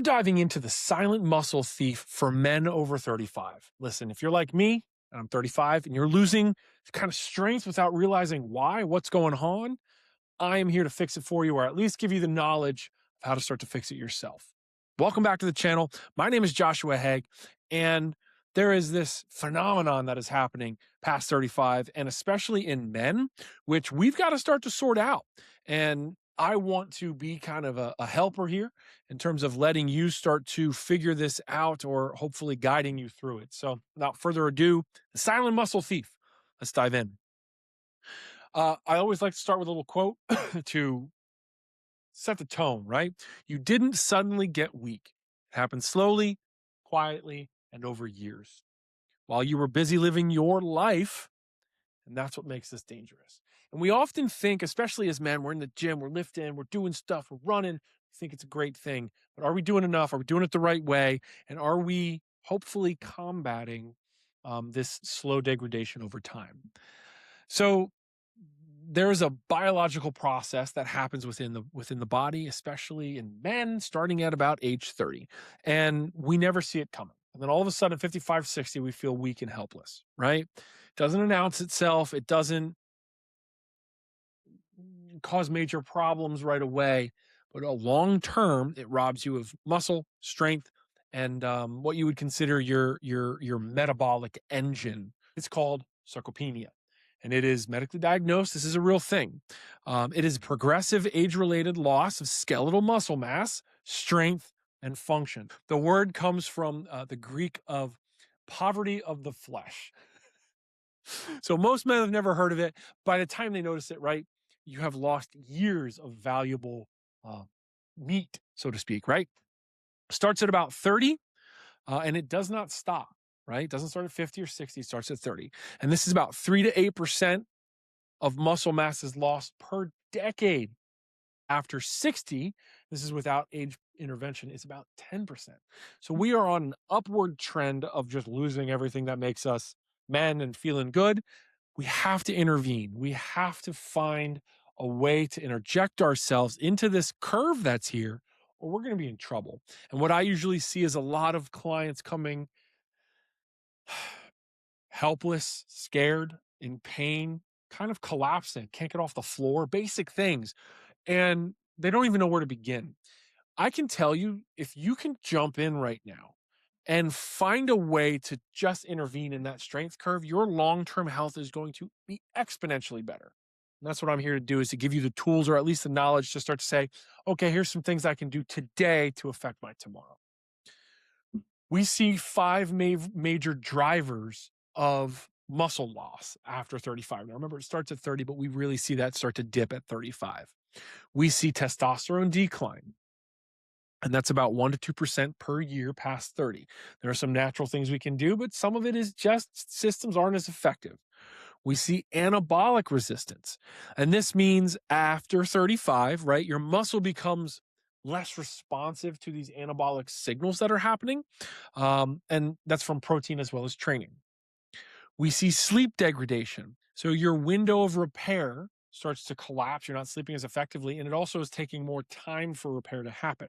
diving into the silent muscle thief for men over 35. Listen, if you're like me, and I'm 35, and you're losing kind of strength without realizing why, what's going on, I am here to fix it for you, or at least give you the knowledge of how to start to fix it yourself. Welcome back to the channel. My name is Joshua Haag, and there is this phenomenon that is happening past 35, and especially in men, which we've got to start to sort out. And I want to be kind of a helper here in terms of letting you start to figure this out or hopefully guiding you through it. So without further ado, the silent muscle thief. Let's dive in. I always like to start with a little quote to set the tone, right? You didn't suddenly get weak. It happened slowly, quietly, and over years while you were busy living your life. And that's what makes this dangerous. And we often think, especially as men, we're in the gym, we're lifting, we're doing stuff, we're running. We think it's a great thing. But are we doing enough? Are we doing it the right way? And are we hopefully combating this slow degradation over time? So there's a biological process that happens within the body, especially in men, starting at about age 30. And we never see it coming. And then all of a sudden, 55, 60, we feel weak and helpless, right? It doesn't announce itself. It doesn't cause major problems right away. But long term, it robs you of muscle, strength, and what you would consider your metabolic engine. It's called sarcopenia. And it is medically diagnosed. This is a real thing. It is progressive age-related loss of skeletal muscle mass, strength, and function. The word comes from the Greek of poverty of the flesh. So most men have never heard of it. By the time they notice it, right, you have lost years of valuable meat, so to speak, right? Starts at about 30, and it does not stop. Right? It doesn't start at 50 or 60, it starts at 30. And this is about 3 to 8% of muscle mass is lost per decade. After 60, this is without age intervention, it's about 10%. So we are on an upward trend of just losing everything that makes us men and feeling good. We have to intervene. We have to find a way to interject ourselves into this curve that's here, or we're going to be in trouble. And what I usually see is a lot of clients coming helpless, scared, in pain, kind of collapsing, can't get off the floor, basic things. And they don't even know where to begin. I can tell you, if you can jump in right now and find a way to just intervene in that strength curve, your long-term health is going to be exponentially better. And that's what I'm here to do, is to give you the tools or at least the knowledge to start to say, okay, here's some things I can do today to affect my tomorrow. We see five major drivers of muscle loss after 35. Now, remember, it starts at 30, but we really see that start to dip at 35. We see testosterone decline, and that's about 1 to 2% per year past 30. There are some natural things we can do, but some of it is just systems aren't as effective. We see anabolic resistance, and this means after 35, right, your muscle becomes less responsive to these anabolic signals that are happening, and that's from protein as well as training. We see sleep degradation. So your window of repair starts to collapse. You're not sleeping as effectively, and it also is taking more time for repair to happen.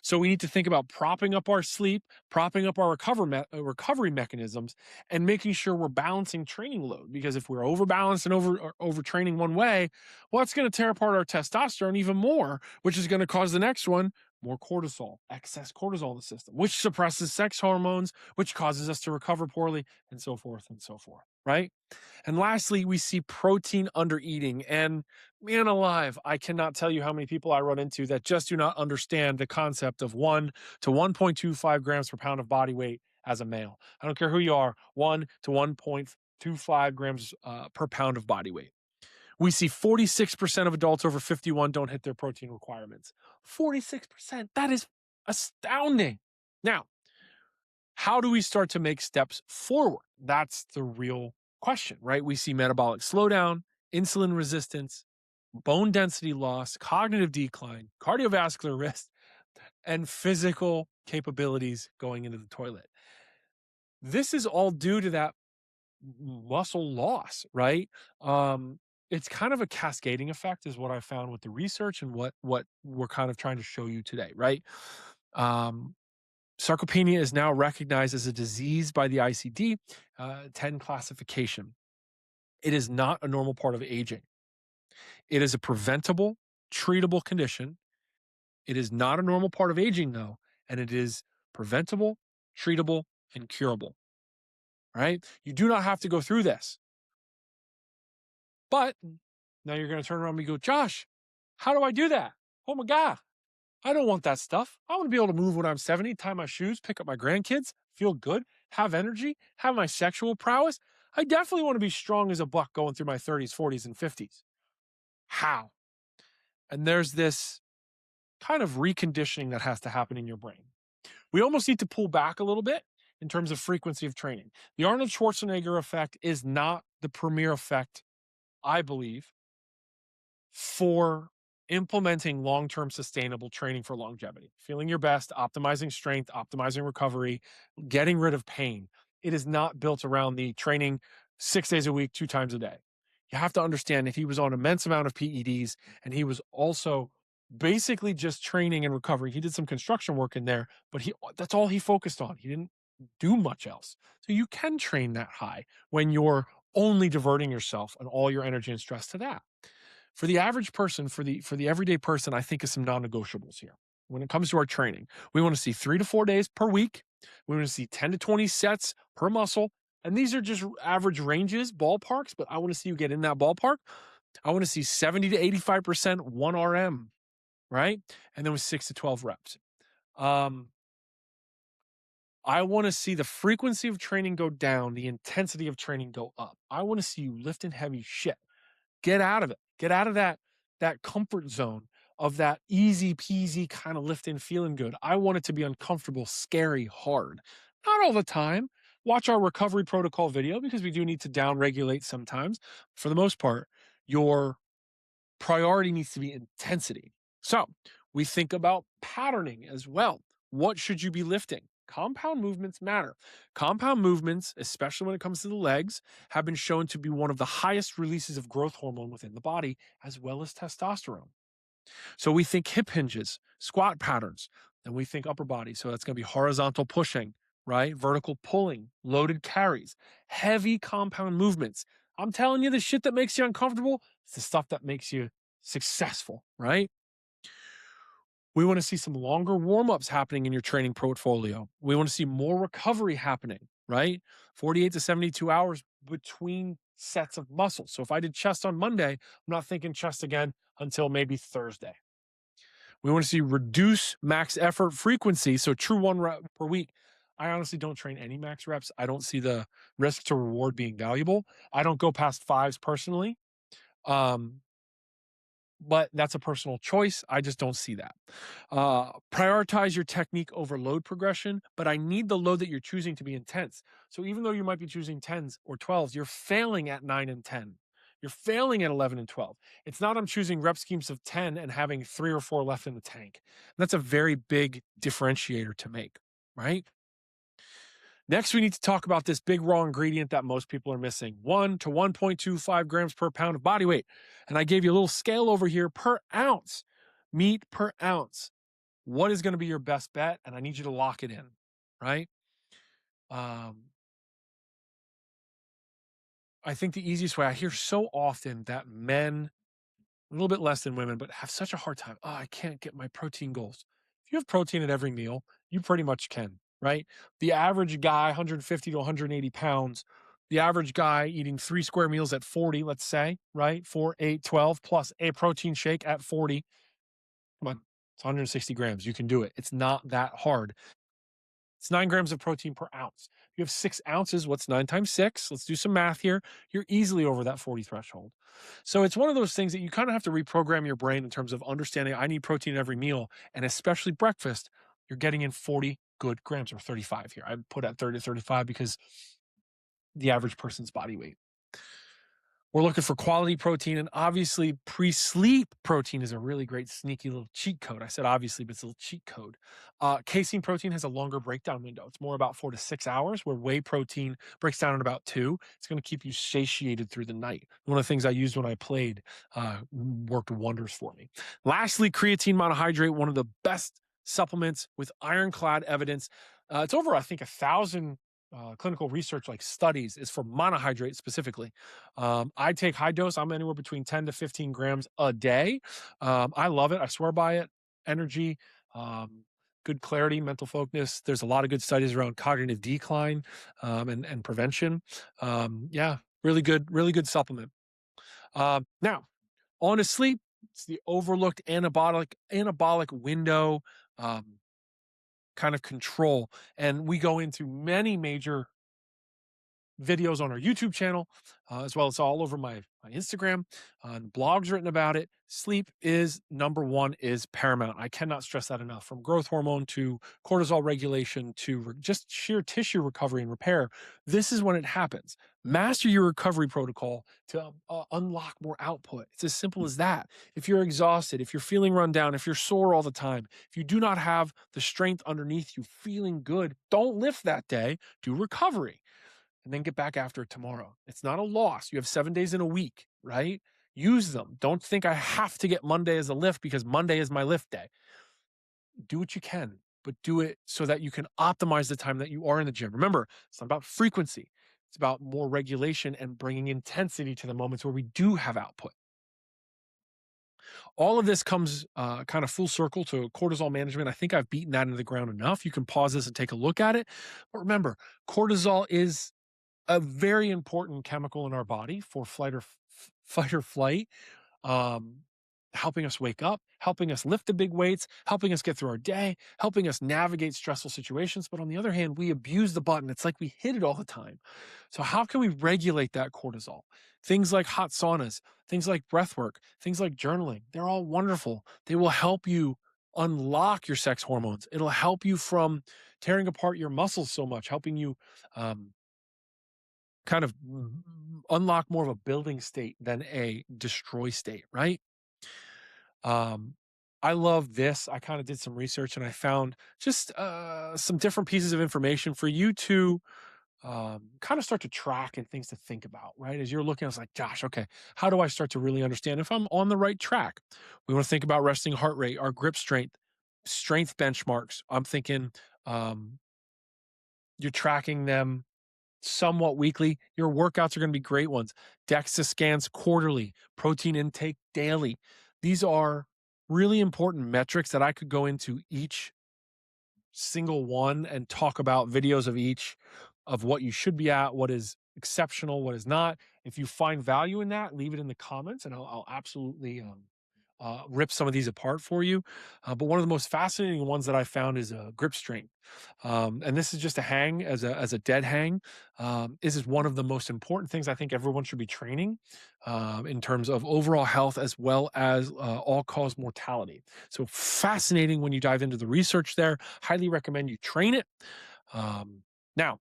So we need to think about propping up our sleep, propping up our recovery mechanisms, and making sure we're balancing training load. Because if we're overbalanced and overtraining one way, well, it's going to tear apart our testosterone even more, which is going to cause the next one more cortisol, excess cortisol in the system, which suppresses sex hormones, which causes us to recover poorly, and so forth and so forth, right? And lastly, we see protein undereating. And man alive, I cannot tell you how many people I run into that just do not understand the concept of 1 to 1.25 grams per pound of body weight as a male. I don't care who you are, 1 to 1.25 grams per pound of body weight. We see 46% of adults over 51 don't hit their protein requirements. 46%. That is astounding. Now, how do we start to make steps forward? That's the real question, right? We see metabolic slowdown, insulin resistance, bone density loss, cognitive decline, cardiovascular risk, and physical capabilities going into the toilet. This is all due to that muscle loss, right? It's kind of a cascading effect is what I found with the research and what we're kind of trying to show you today, right? Um, Sarcopenia is now recognized as a disease by the ICD 10 classification. It is not a normal part of aging. It is a preventable, treatable condition. It is not a normal part of aging, though, and it is preventable, treatable, and curable. Right? You do not have to go through this. But now you're going to turn around and go, Josh, how do I do that? Oh my God, I don't want that stuff. I want to be able to move when I'm 70, tie my shoes, pick up my grandkids, feel good, have energy, have my sexual prowess. I definitely want to be strong as a buck going through my 30s, 40s, and 50s. How? And there's this kind of reconditioning that has to happen in your brain. We almost need to pull back a little bit in terms of frequency of training. The Arnold Schwarzenegger effect is not the premier effect, I believe, for implementing long-term sustainable training for longevity, feeling your best, optimizing strength, optimizing recovery, getting rid of pain. It is not built around the training 6 days a week, 2 times a day. You have to understand if he was on an immense amount of PEDs and he was also basically just training and recovering. He did some construction work in there, but that's all he focused on. He didn't do much else. So you can train that high when you're only diverting yourself and all your energy and stress to that. For the average person, for the everyday person, I think of some non-negotiables here. When it comes to our training, we want to see 3 to 4 days per week. We want to see 10 to 20 sets per muscle. And these are just average ranges, ballparks, but I want to see you get in that ballpark. I want to see 70 to 85% 1 RM, right? And then with 6 to 12 reps. I want to see the frequency of training go down, the intensity of training go up. I want to see you lifting heavy shit. Get out of it. Get out of that comfort zone of that easy peasy kind of lifting, feeling good. I want it to be uncomfortable, scary, hard. Not all the time. Watch our recovery protocol video because we do need to down regulate sometimes. For the most part, your priority needs to be intensity. So we think about patterning as well. What should you be lifting? Compound movements matter. Compound movements, especially when it comes to the legs, have been shown to be one of the highest releases of growth hormone within the body, as well as testosterone. So we think hip hinges, squat patterns, and we think upper body. So that's going to be horizontal pushing, right? Vertical pulling, loaded carries, heavy compound movements. I'm telling you, the shit that makes you uncomfortable, it's the stuff that makes you successful, right? We want to see some longer warm-ups happening in your training portfolio. We want to see more recovery happening, right? 48 to 72 hours between sets of muscles. So if I did chest on Monday, I'm not thinking chest again until maybe Thursday. We want to see reduce max effort frequency, so true 1 rep per week. I honestly don't train any max reps. I don't see the risk to reward being valuable. I don't go past 5s personally. But that's a personal choice. I just don't see that. Prioritize your technique over load progression, but I need the load that you're choosing to be intense. So even though you might be choosing 10s or 12s, you're failing at 9 and 10. You're failing at 11 and 12. It's not I'm choosing rep schemes of 10 and having 3 or 4 left in the tank. That's a very big differentiator to make, right? Next, we need to talk about this big raw ingredient that most people are missing, 1 to 1.25 grams per pound of body weight. And I gave you a little scale over here per ounce, meat per ounce. What is going to be your best bet? And I need you to lock it in, right? I think the easiest way, I hear so often that men, a little bit less than women, but have such a hard time. Oh, I can't get my protein goals. If you have protein at every meal, you pretty much can, right? The average guy, 150 to 180 pounds, the average guy eating 3 square meals at 40, let's say, right? 4, 8, 12, plus a protein shake at 40. Come on, it's 160 grams. You can do it. It's not that hard. It's 9 grams of protein per ounce. If you have 6 ounces, what's 9 times 6? Let's do some math here. You're easily over that 40 threshold. So it's one of those things that you kind of have to reprogram your brain in terms of understanding I need protein every meal, and especially breakfast. You're getting in 40 good grams, or 35 here. I put at 30 to 35 because the average person's body weight. We're looking for quality protein, and obviously pre-sleep protein is a really great sneaky little cheat code. I said obviously, but it's a little cheat code. Casein protein has a longer breakdown window. It's more about 4 to 6 hours, where whey protein breaks down in about 2. It's going to keep you satiated through the night. One of the things I used when I played worked wonders for me. Lastly, creatine monohydrate, one of the best supplements with ironclad evidence. It's over, I think, 1,000 clinical research like studies is for monohydrate specifically. I take high dose. I'm anywhere between 10 to 15 grams a day. I love it. I swear by it. Energy, um, good clarity, mental focus. There's a lot of good studies around cognitive decline and prevention. Yeah, really good supplement. Now, on to sleep. It's the overlooked anabolic window kind of control, and we go into many major videos on our YouTube channel, as well as all over my Instagram, and blogs written about it. Sleep is number one, is paramount. I cannot stress that enough. From growth hormone to cortisol regulation to just sheer tissue recovery and repair, this is when it happens. Master your recovery protocol to unlock more output. It's as simple as that. If you're exhausted, if you're feeling run down, if you're sore all the time, if you do not have the strength underneath you feeling good, don't lift that day. Do recovery and then get back after it tomorrow. It's not a loss. You have 7 days in a week, right? Use them. Don't think I have to get Monday as a lift because Monday is my lift day. Do what you can, but do it so that you can optimize the time that you are in the gym. Remember, it's not about frequency. It's about more regulation and bringing intensity to the moments where we do have output. All of this comes kind of full circle to cortisol management. I think I've beaten that into the ground enough. You can pause this and take a look at it. But remember, cortisol is a very important chemical in our body for fight or flight, um, helping us wake up, helping us lift the big weights, helping us get through our day, helping us navigate stressful situations. But on the other hand, we abuse the button. It's like we hit it all the time. So how can we regulate that cortisol? Things like hot saunas, things like breath work, things like journaling, they're all wonderful. They will help you unlock your sex hormones. It'll help you from tearing apart your muscles so much, helping you um, kind of unlock more of a building state than a destroy state, right? Um, I love this. I kind of did some research and I found just some different pieces of information for you to kind of start to track and things to think about, right? As you're looking, I was like, gosh, okay, how do I start to really understand if I'm on the right track? We want to think about resting heart rate, our grip strength, strength benchmarks. I'm thinking um, you're tracking them somewhat weekly. Your workouts are going to be great ones. DEXA scans quarterly, protein intake daily. These are really important metrics that I could go into each single one and talk about videos of each of what you should be at, what is exceptional, what is not. If you find value in that, leave it in the comments and I'll absolutely rip some of these apart for you. But one of the most fascinating ones that I found is grip strength. And this is just a hang as a dead hang. This is one of the most important things I think everyone should be training in terms of overall health as well as all cause mortality. So fascinating when you dive into the research there. Highly recommend you train it. Now,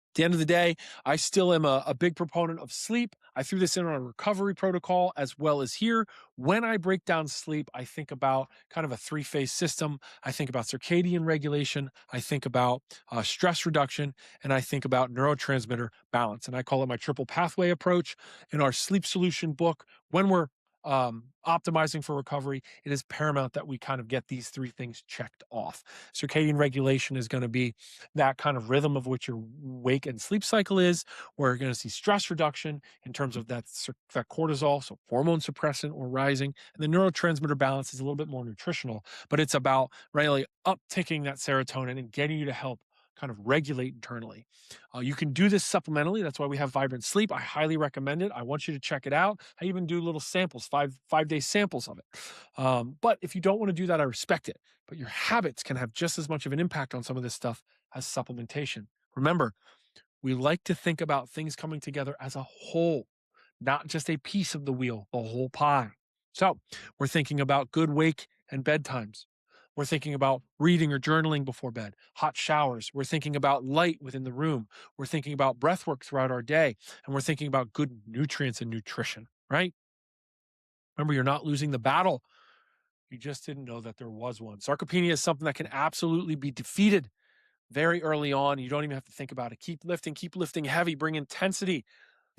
at the end of the day, I still am a big proponent of sleep. I threw this in on a recovery protocol as well as here. When I break down sleep, I think about kind of a three-phase system. I think about circadian regulation. I think about stress reduction, and I think about neurotransmitter balance. And I call it my triple pathway approach. In our sleep solution book, when we're optimizing for recovery, it is paramount that we kind of get these three things checked off. Circadian regulation is going to be that kind of rhythm of which your wake and sleep cycle is. We're going to see stress reduction in terms of that cortisol, so hormone suppressant or rising. And the neurotransmitter balance is a little bit more nutritional, but it's about really upticking that serotonin and getting you to help kind of regulate internally. You can do this supplementally. That's why we have Vibrant Sleep. I highly recommend it. I want you to check it out. I even do little samples, five-day samples of it. But if you don't want to do that, I respect it. But your habits can have just as much of an impact on some of this stuff as supplementation. Remember, we like to think about things coming together as a whole, not just a piece of the wheel, the whole pie. So we're thinking about good wake and bedtimes. We're thinking about reading or journaling before bed, hot showers. We're thinking about light within the room. We're thinking about breath work throughout our day. And we're thinking about good nutrients and nutrition, right? Remember, you're not losing the battle. You just didn't know that there was one. Sarcopenia is something that can absolutely be defeated very early on. You don't even have to think about it. Keep lifting heavy, bring intensity.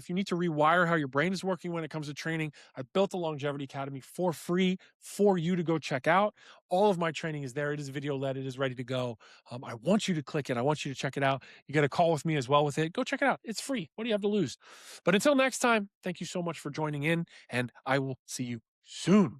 If you need to rewire how your brain is working when it comes to training, I built the Longevity Academy for free for you to go check out. All of my training is there. It is video led, it is ready to go. I want you to click it. I want you to check it out. You get a call with me as well with it. Go check it out. It's free. What do you have to lose? But until next time, thank you so much for joining in, and I will see you soon.